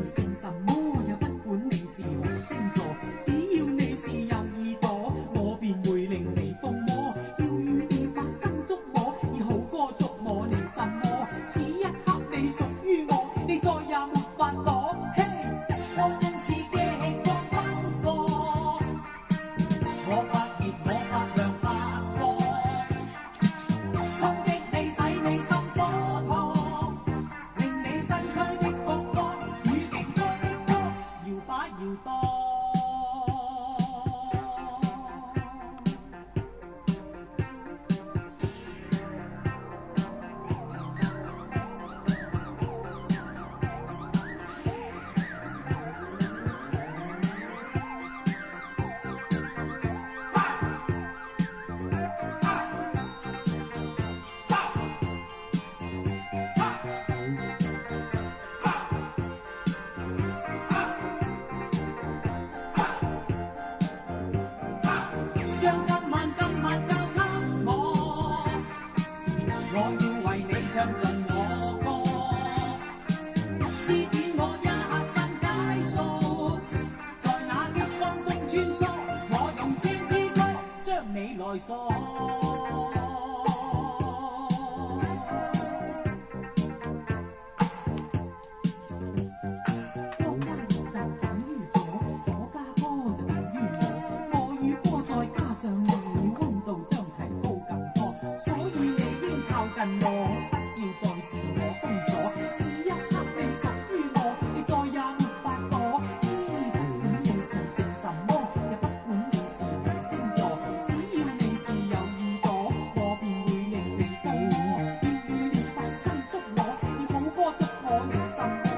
成什麼，也不管你是何星座，只要你是有耳朵，我便會令你瘋魔，要與你發生觸摸，以好歌觸摸你什麼？此一刻你屬於我，你再也沒法躲。嘿，歌聲刺激光奔波，我發熱我發亮發光，衝擊你使你心火燙，令你身軀的風波與勁歌的歌搖擺搖蕩。將今晚交給我，我要為你唱盡我歌，施展我一身解數，在那激光中穿梭，我用千支歌將你來鎖。歌加熱就等於火，火加歌就等於我，我與歌再加上你，溫度將提高更多，所以你應靠近我，不要再自我封鎖。此一刻你屬於我，你再也沒法躲。不管你是姓什麼，也不管你是何星座，只要你是有耳朵，我便會令你瘋魔，要與你發生觸摸，以好歌觸摸你心。